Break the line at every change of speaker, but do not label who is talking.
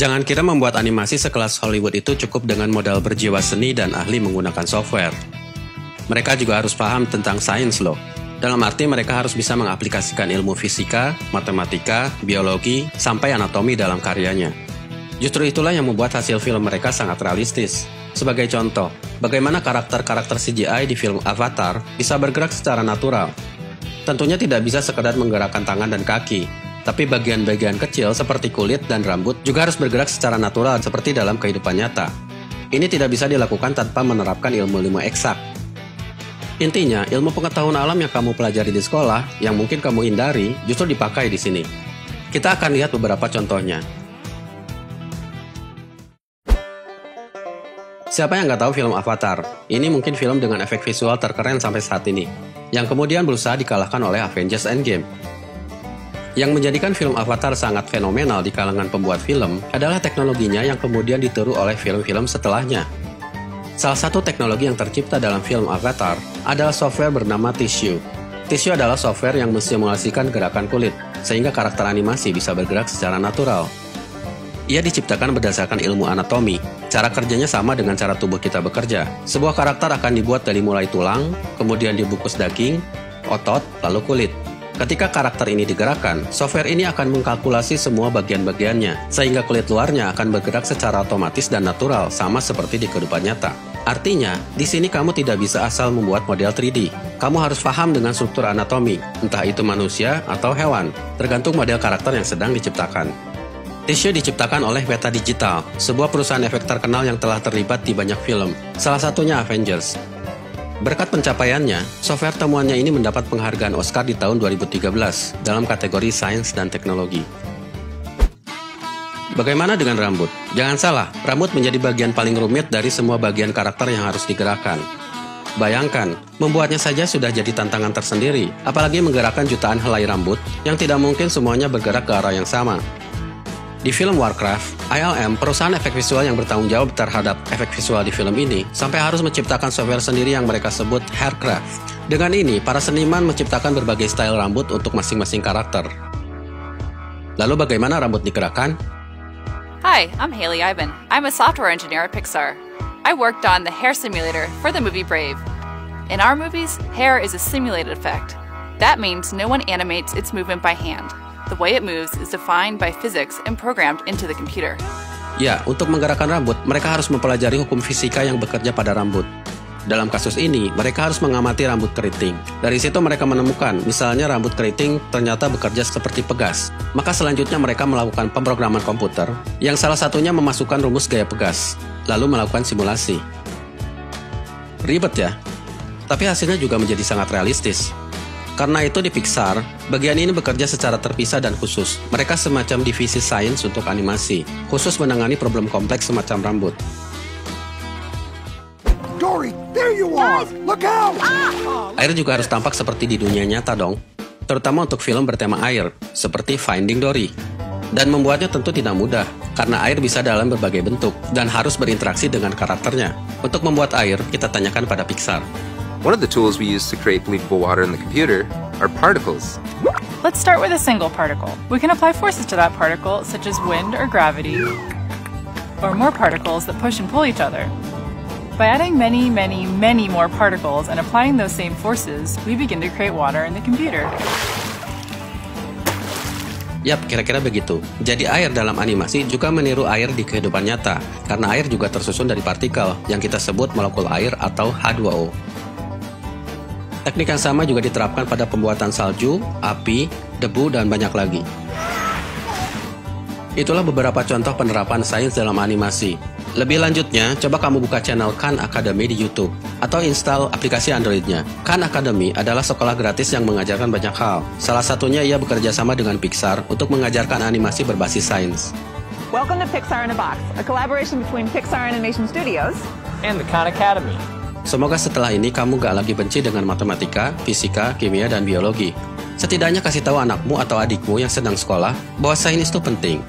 Jangan kira membuat animasi sekelas Hollywood itu cukup dengan modal berjiwa seni dan ahli menggunakan software. Mereka juga harus paham tentang sains loh. Dalam arti mereka harus bisa mengaplikasikan ilmu fisika, matematika, biologi, sampai anatomi dalam karyanya. Justru itulah yang membuat hasil film mereka sangat realistis. Sebagai contoh, bagaimana karakter-karakter CGI di film Avatar bisa bergerak secara natural. Tentunya tidak bisa sekedar menggerakkan tangan dan kaki, tapi bagian-bagian kecil seperti kulit dan rambut juga harus bergerak secara natural seperti dalam kehidupan nyata. Ini tidak bisa dilakukan tanpa menerapkan ilmu-ilmu eksak. Intinya, ilmu pengetahuan alam yang kamu pelajari di sekolah, yang mungkin kamu hindari, justru dipakai di sini. Kita akan lihat beberapa contohnya. Siapa yang nggak tahu film Avatar? Ini mungkin film dengan efek visual terkeren sampai saat ini, yang kemudian berusaha dikalahkan oleh Avengers Endgame. Yang menjadikan film Avatar sangat fenomenal di kalangan pembuat film adalah teknologinya yang kemudian ditiru oleh film-film setelahnya. Salah satu teknologi yang tercipta dalam film Avatar adalah software bernama Tissue. Tissue adalah software yang mensimulasikan gerakan kulit, sehingga karakter animasi bisa bergerak secara natural. Ia diciptakan berdasarkan ilmu anatomi. Cara kerjanya sama dengan cara tubuh kita bekerja. Sebuah karakter akan dibuat dari mulai tulang, kemudian dibungkus daging, otot, lalu kulit. Ketika karakter ini digerakkan, software ini akan mengkalkulasi semua bagian-bagiannya, sehingga kulit luarnya akan bergerak secara otomatis dan natural, sama seperti di kehidupan nyata. Artinya, di sini kamu tidak bisa asal membuat model 3D. Kamu harus paham dengan struktur anatomi, entah itu manusia atau hewan, tergantung model karakter yang sedang diciptakan. Tissue diciptakan oleh Weta Digital, sebuah perusahaan efek terkenal yang telah terlibat di banyak film, salah satunya Avengers. Berkat pencapaiannya, software temuannya ini mendapat penghargaan Oscar di tahun 2013 dalam kategori sains dan teknologi. Bagaimana dengan rambut? Jangan salah, rambut menjadi bagian paling rumit dari semua bagian karakter yang harus digerakkan. Bayangkan, membuatnya saja sudah jadi tantangan tersendiri, apalagi menggerakkan jutaan helai rambut yang tidak mungkin semuanya bergerak ke arah yang sama. Di film Warcraft, ILM, perusahaan efek visual yang bertanggung jawab terhadap efek visual di film ini, sampai harus menciptakan software sendiri yang mereka sebut Haircraft. Dengan ini, para seniman menciptakan berbagai style rambut untuk masing-masing karakter. Lalu bagaimana rambut digerakkan?
Hi, I'm Haley Ivan. I'm a software engineer at Pixar. I worked on the hair simulator for the movie Brave. In our movies, hair is a simulated effect. That means no one animates its movement by hand. The way it moves is defined by physics and programmed into the computer.
Ya, untuk menggerakkan rambut, mereka harus mempelajari hukum fisika yang bekerja pada rambut. Dalam kasus ini, mereka harus mengamati rambut keriting. Dari situ mereka menemukan, misalnya rambut keriting ternyata bekerja seperti pegas. Maka selanjutnya mereka melakukan pemrograman komputer, yang salah satunya memasukkan rumus gaya pegas, lalu melakukan simulasi. Ribet ya? Tapi hasilnya juga menjadi sangat realistis. Karena itu di Pixar, bagian ini bekerja secara terpisah dan khusus. Mereka semacam divisi sains untuk animasi, khusus menangani problem kompleks semacam rambut.
Dory, there you are! Look out!
Air juga harus tampak seperti di dunia nyata dong, terutama untuk film bertema air, seperti Finding Dory. Dan membuatnya tentu tidak mudah, karena air bisa dalam berbagai bentuk, dan harus berinteraksi dengan karakternya. Untuk membuat air, kita tanyakan pada Pixar.
One of the tools we use to create believable water in the computer are particles.
Let's start with a single particle. We can apply forces to that particle, such as wind or gravity, or more particles that push and pull each other. By adding many more particles and applying those same forces, we begin to create water in the computer.
Yap, kira-kira begitu. Jadi air dalam animasi juga meniru air di kehidupan nyata, karena air juga tersusun dari partikel yang kita sebut molekul air atau H2O. Teknik yang sama juga diterapkan pada pembuatan salju, api, debu, dan banyak lagi. Itulah beberapa contoh penerapan sains dalam animasi. Lebih lanjutnya, coba kamu buka channel Khan Academy di YouTube, atau install aplikasi Android-nya. Khan Academy adalah sekolah gratis yang mengajarkan banyak hal. Salah satunya ia bekerja sama dengan Pixar untuk mengajarkan animasi berbasis sains.
Welcome to Pixar in a Box, a collaboration between Pixar Animation Studios
and the Khan Academy.
Semoga setelah ini kamu gak lagi benci dengan matematika, fisika, kimia, dan biologi. Setidaknya kasih tahu anakmu atau adikmu yang sedang sekolah bahwa sains itu penting.